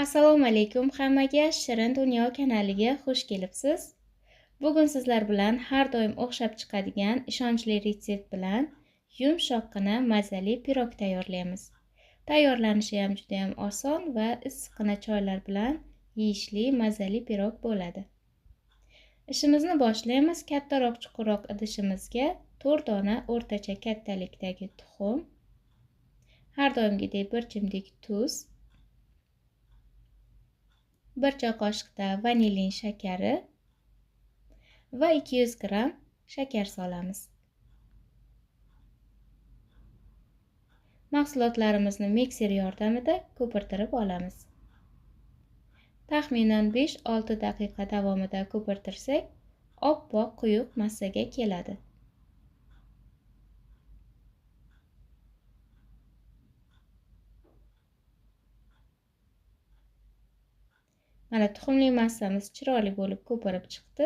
Assalomu alaykum hammaga, Shirin Dunyo kanaliga xush kelibsiz. Bugun sizlar bilan har doim o'xshab chiqadigan ishonchli retsept bilan yumshoqqina mazali pirog tayyorlaymiz. Tayyorlanishi ham juda ham oson va issiqqina choylar bilan yeyishli mazali pirog bo'ladi. Ishimizni boshlaymiz. Kattaroq chuqurroq idishimizga 4 dona o'rtacha kattalikdagi tuxum, har doimgidek 1 chimdik tuz, 1 choy qoshiqda vanilin shakari va 200 gram shakar solamiz. Mahsulotlarimizni mikser yordamida ko'pirtirib olamiz. Taxminan 5-6 daqiqa davomida ko'pirtirsak, oppoq quyuq massaga keladi. Mana tuxumli massamiz chiroyli bo'lib ko'pirib chiqdi.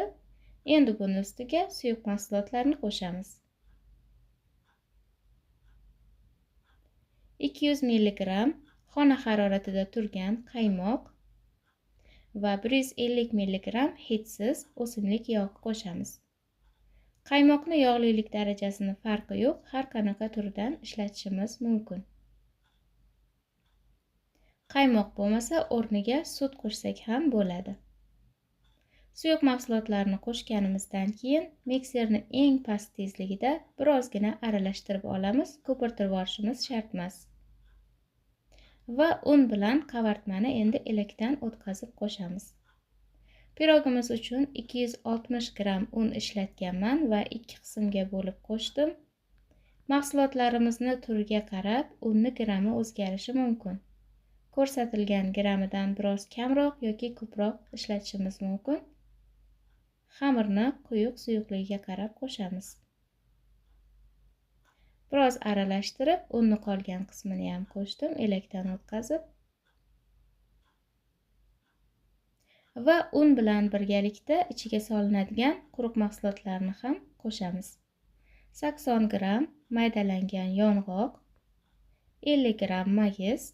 Endi buni ustiga suyuq mahsulotlarni qo'shamiz. 200 mg xona haroratida turgan qaymoq va 150 mg hidsiz o'simlik yog'i qo'shamiz. Qaymoqni yog'lilik darajasini farqi yo'q, har qanaqa turdan ishlatishimiz mumkin. Qaymoq bo'lmasa, o'rniga sut qo'shsak ham bo'ladi. Suyuq mahsulotlarni qo'shganimizdan keyin mikserni eng past tezligida birozgina aralashtirib olamiz. Ko'pirtirib olishimiz shart emas. Va un bilan qavartmani endi elakdan o'tkazib qo'shamiz. Pirogimiz uchun 260 gram un ishlatganman va 2 qismga bo'lib qo'shdim. Mahsulotlarimizni turiga qarab unni grami o'zgarishi mumkin. Ko'rsatilgan gramidan biroz kamroq yoki ko'proq ishlatishimiz mumkin. Xamirni quyuq suyuqligiga qarab qo'shamiz. Biroz aralashtirib, unni qolgan qismini ham qo'shdim, elakdan o'tkazib. Va un bilan birgalikda ichiga solinadigan quruq mahsulotlarni ham qo'shamiz. 80 gram maydalangan yong'oq, 50 gram mayiz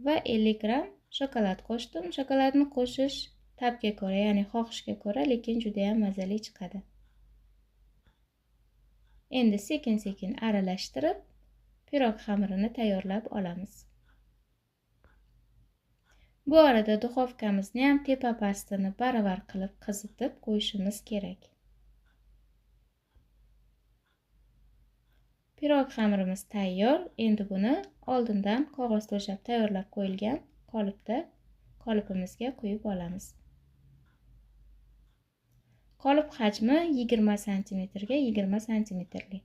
va 50 gram shokolad qo'shdim. Shokoladni qo'shish tabga ko'ra, ya'ni xohishga ko'ra, lekin juda ham mazali chiqadi. Endi sekin-sekin aralashtirib, pirog xamirini tayyorlab olamiz. Bu arada duxovkamizni ham tepa pastini baravar qilib qizitib qo'yishimiz kerak. Pirog xamirimiz tayyor. Endi buni oldindan qog'oz to'shab tayyorlab qo'yilgan qolipimizga quyib olamiz. Qolip hajmi 20 cm ga 20 cm li.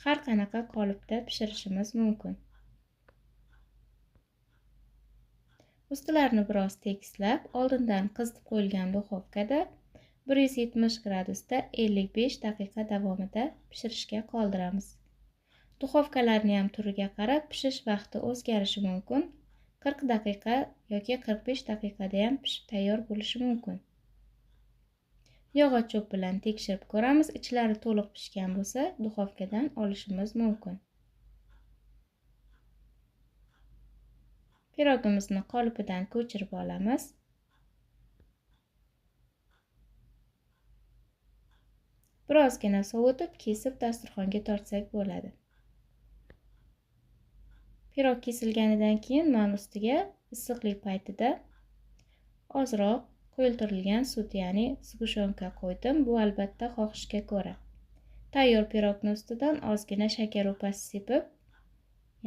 Har qanaqa qolipda pishirishimiz mumkin. Ustilarini biroz tekislab, oldindan qizitib qo'yilgan duxovkada 170 gradusda 55 daqiqa davomida pishirishga qoldiramiz. Duxovkalarni ham turiga qarab pishish vaqti o'zgarishi mumkin. 40 daqiqa yoki 45 daqiqada ham pishib tayyor bo'lishi mumkin. Yog'och cho'p bilan tekshirib ko'ramiz. Ichlari to'liq pishgan bo'lsa, duxovkadan olishimiz mumkin. Pirogimizni qolipidan ko'chirib olamiz. Birozgina sovutib, kesib dasturxonga tortsak bo'ladi. Pirog kesilganidan keyin men ustiga issiqlik paytida ozroq qo'yiltirilgan sut, ya'ni sgushonka qo'ydim. Bu albatta xohishga ko'ra. Tayyor pirogni ustidan ozgina shakar upasi sepib,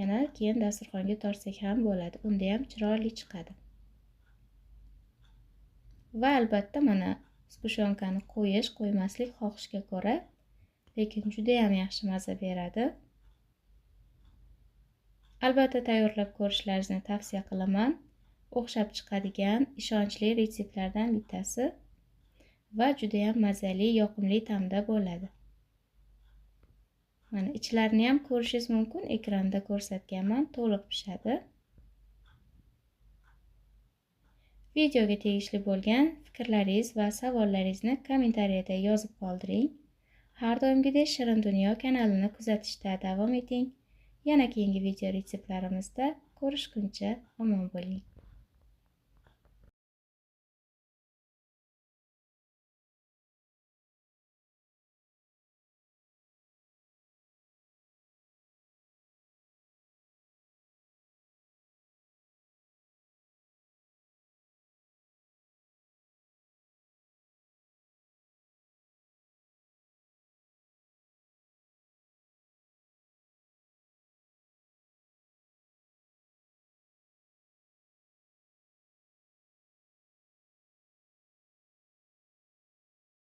yana keyin dasturxonga tortsak ham bo'ladi. Unda ham chiroyli chiqadi. Va albatta mana sgushonkani qo'ymaslik xohishga ko'ra, lekin juda ham yaxshi maza beradi. Albatta tayyorlab ko'rishlaringizni tavsiya qilaman. O'xshab chiqadigan ishonchli retseptlardan bittasi va juda ham mazali, yoqimli ta'mda bo'ladi. Mana ichlarini ham ko'rishingiz mumkin. Ekranda ko'rsatganman, to'liq pishadi. Videoga tegishli bo'lgan fikrlaringiz va savollaringizni kommentariyada yozib qoldiring. Har doimgidek Shirin Dunyo kanalini kuzatishda davom eting. Yana keyingi video retseptlarimizda ko'rishguncha omon bo'ling.